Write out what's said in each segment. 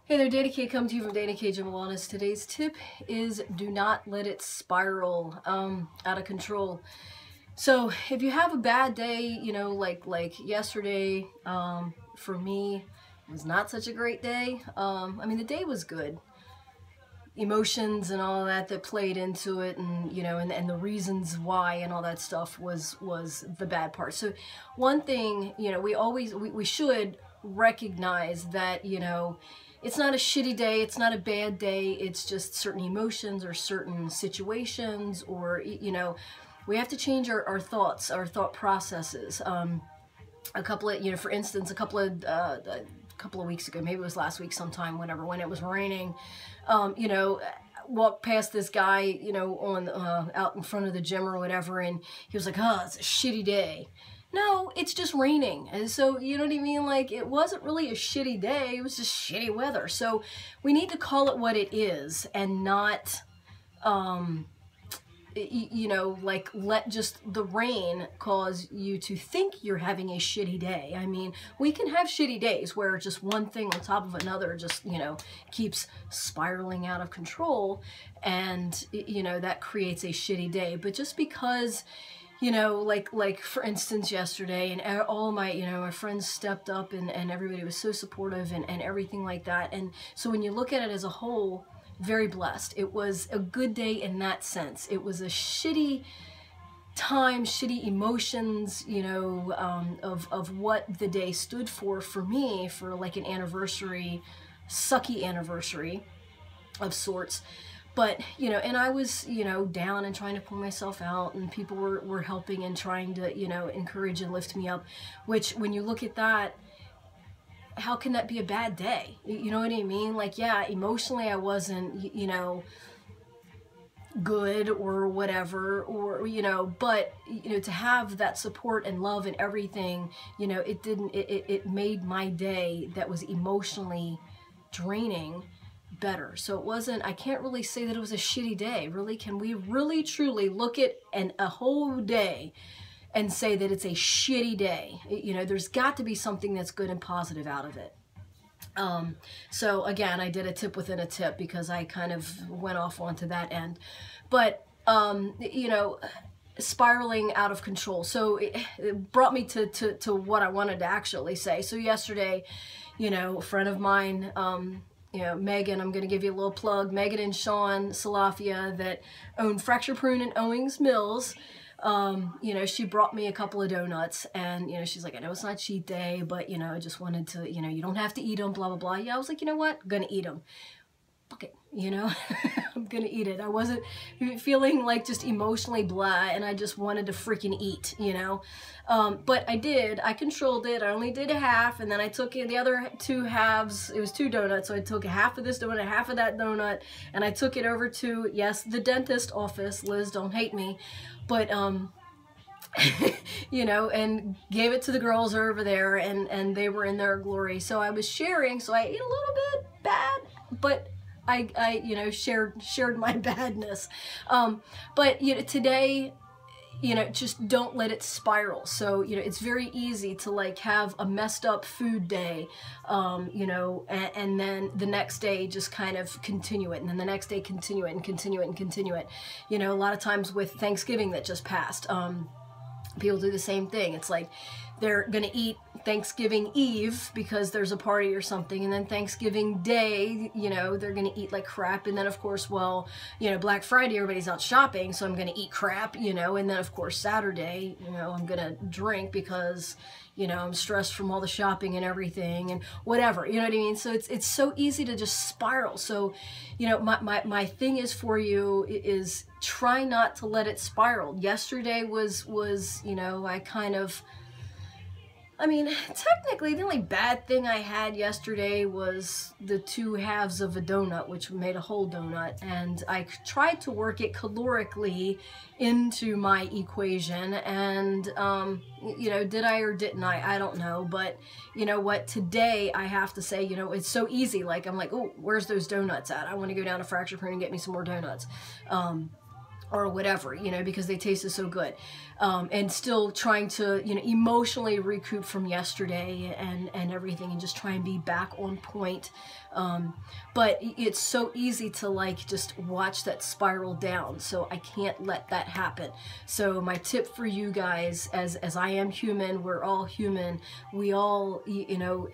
Hey there, Dani K, coming to you from Dani K Gym Wellness. Today's tip is do not let it spiral out of control. So if you have a bad day, you know, like yesterday, for me, it was not such a great day. I mean, the day was good. Emotions and all that played into it, and you know, and the reasons why and all that stuff was the bad part. So one thing, you know, we should recognize that, you know, it's not a shitty day, it's not a bad day, it's just certain emotions or certain situations, or, you know, we have to change our thoughts, our thought processes. A couple of, you know, for instance, a couple of weeks ago, maybe it was last week sometime, when it was raining, you know, walked past this guy, you know, on out in front of the gym or whatever, and he was like, oh, it's a shitty day. No, it's just raining. And so, you know what I mean? Like, it wasn't really a shitty day. It was just shitty weather. So we need to call it what it is and not, you know, like, let just the rain cause you to think you're having a shitty day. I mean, we can have shitty days where just one thing on top of another just, you know, keeps spiraling out of control, and, you know, that creates a shitty day. But just because, you know, like for instance, yesterday, and all my, you know, my friends stepped up, and everybody was so supportive and everything like that. And so when you look at it as a whole, very blessed. It was a good day in that sense. It was a shitty time, shitty emotions, you know, of what the day stood for me, for like an anniversary, sucky anniversary of sorts. But, you know, and I was, you know, down and trying to pull myself out, and people were helping and trying to, you know, encourage and lift me up, which when you look at that, how can that be a bad day? You know what I mean? Like, yeah, emotionally I wasn't, you know, good or whatever, or, you know, but, you know, to have that support and love and everything, you know, it made my day that was emotionally draining better. So it wasn't, I can't really say that it was a shitty day. Really, can we really truly look at a whole day and say that it's a shitty day? You know, there's got to be something that's good and positive out of it. So again, I did a tip within a tip because I kind of went off onto that end. But, you know, spiraling out of control. So it brought me to what I wanted to actually say. So yesterday, you know, a friend of mine, you know, Megan, I'm going to give you a little plug, Megan and Sean Salafia, that own Fracture Prune and Owings Mills. You know, she brought me a couple of donuts, and, you know, she's like, I know it's not cheat day, but, you know, I just wanted to, you know, you don't have to eat them, blah, blah, blah. Yeah, I was like, you know what? I'm going to eat them. Fuck it, you know, I'm going to eat it. I wasn't feeling like just emotionally blah, and I just wanted to freaking eat, you know. But I did. I controlled it. I only did a half, and then I took in the other two halves. It was 2 donuts, so I took a half of this donut, half of that donut, and I took it over to, yes, the dentist office. Liz, don't hate me. But, you know, and gave it to the girls over there, and they were in their glory. So I was sharing, so I ate a little bit bad, but I you know, shared my badness. But, you know, today, you know, just don't let it spiral. So, you know, it's very easy to like have a messed up food day, you know, and then the next day just kind of continue it, and then the next day continue it and continue it and continue it. You know, a lot of times with Thanksgiving that just passed, people do the same thing. It's like they're going to eat Thanksgiving Eve because there's a party or something, and then Thanksgiving Day, you know, they're going to eat like crap, and then of course, well, you know, Black Friday, everybody's out shopping, so I'm going to eat crap, you know, and then of course Saturday, you know, I'm going to drink because, you know, I'm stressed from all the shopping and everything and whatever, you know what I mean? So it's so easy to just spiral. So, you know, my thing is for you is try not to let it spiral. Yesterday was, you know, I mean, technically, the only bad thing I had yesterday was the 2 halves of a donut, which made a whole donut, and I tried to work it calorically into my equation, and, you know, did I or didn't I don't know, but you know what, today I have to say, you know, it's so easy, like, I'm like, oh, where's those donuts at? I want to go down to Fracture Prune and get me some more donuts. or whatever, you know, because they tasted so good. And still trying to, you know, emotionally recoup from yesterday and everything, and just try and be back on point. But it's so easy to like just watch that spiral down. So I can't let that happen. So my tip for you guys, as I am human, we're all human, we all, you know,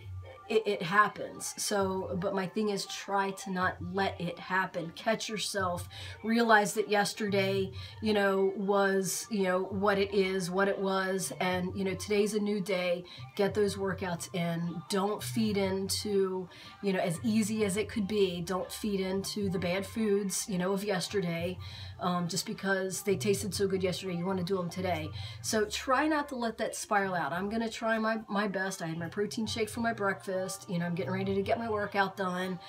it happens. So, but my thing is, try to not let it happen. Catch yourself, realize that yesterday, you know, was, you know, what it is, what it was. And, you know, today's a new day. Get those workouts in. Don't feed into, you know, as easy as it could be, don't feed into the bad foods, you know, of yesterday. Just because they tasted so good yesterday, you want to do them today. So try not to let that spiral out. I'm going to try my best. I had my protein shake for my breakfast. You know, I'm getting ready to get my workout done.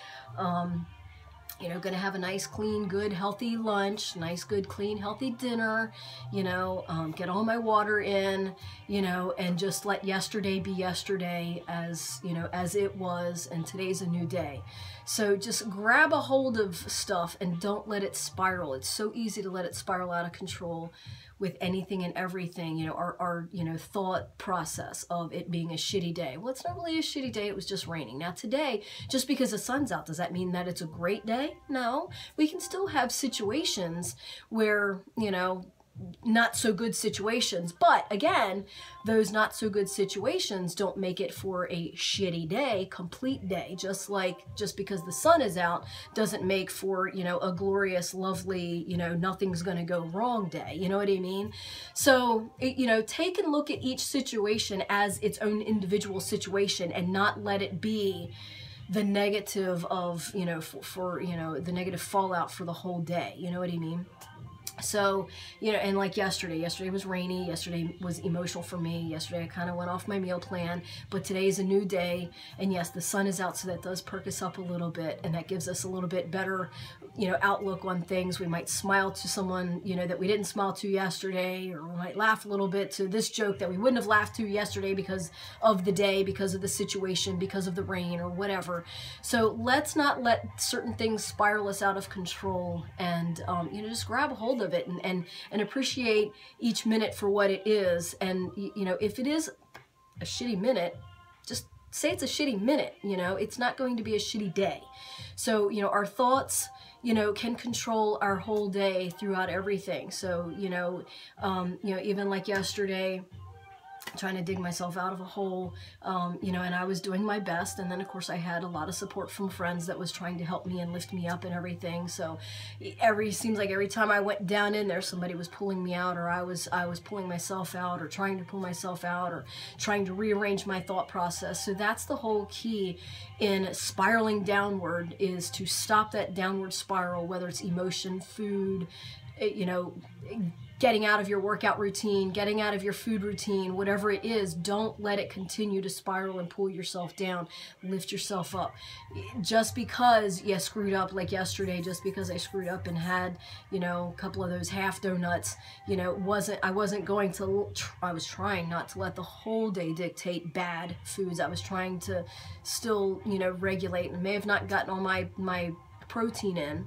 You know, gonna have a nice, clean, good, healthy lunch, nice, good, clean, healthy dinner, you know, get all my water in, you know, and just let yesterday be yesterday, as, you know, as it was, and today's a new day. So just grab a hold of stuff and don't let it spiral. It's so easy to let it spiral out of control with anything and everything, you know, our you know, thought process of it being a shitty day. Well, it's not really a shitty day, it was just raining. Now today, just because the sun's out, does that mean that it's a great day? No. We can still have situations where, you know, not so good situations, but again, those not so good situations don't make it for a shitty day, complete day. Just like, just because the sun is out doesn't make for, you know, a glorious, lovely, you know, nothing's gonna go wrong day. You know what I mean? So, you know, take and look at each situation as its own individual situation, and not let it be the negative of, you know, for you know, the negative fallout for the whole day. You know what I mean? So, you know, and like yesterday was rainy, yesterday was emotional for me, yesterday I kind of went off my meal plan, but today is a new day, and yes, the sun is out, so that does perk us up a little bit, and that gives us a little bit better, you know, outlook on things. We might smile to someone, you know, that we didn't smile to yesterday, or we might laugh a little bit to this joke that we wouldn't have laughed to yesterday because of the day, because of the situation, because of the rain, or whatever. So let's not let certain things spiral us out of control, and, you know, just grab a hold of it and appreciate each minute for what it is. And, you know, if it is a shitty minute, just say it's a shitty minute. You know, it's not going to be a shitty day. So, you know, our thoughts, you know, can control our whole day throughout everything. So, you know, even like yesterday, trying to dig myself out of a hole, you know, and I was doing my best. And then of course I had a lot of support from friends that was trying to help me and lift me up and everything. So seems like every time I went down in there, somebody was pulling me out, or I was pulling myself out, or trying to pull myself out, or trying to rearrange my thought process. So that's the whole key in spiraling downward, is to stop that downward spiral, whether it's emotion, food, you know, getting out of your workout routine, getting out of your food routine, whatever it is. Don't let it continue to spiral and pull yourself down. Lift yourself up. Just because you screwed up like yesterday, just because I screwed up and had, you know, a couple of those half donuts, you know, I was trying not to let the whole day dictate bad foods. I was trying to still, you know, regulate, and may have not gotten all my protein in.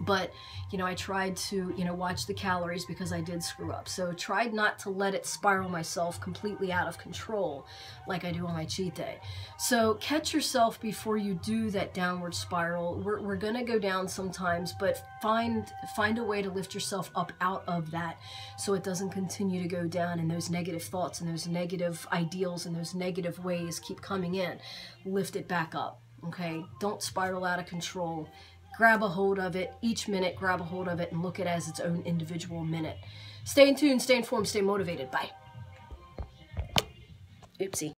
But, you know, I tried to, you know, watch the calories because I did screw up. So tried not to let it spiral myself completely out of control like I do on my cheat day. So catch yourself before you do that downward spiral. We're going to go down sometimes, but find a way to lift yourself up out of that, so it doesn't continue to go down, and those negative thoughts and those negative ideals and those negative ways keep coming in. Lift it back up, okay? Don't spiral out of control. Grab a hold of it each minute, grab a hold of it, and look at it as its own individual minute. Stay in tune, stay informed, stay motivated. Bye. Oopsie.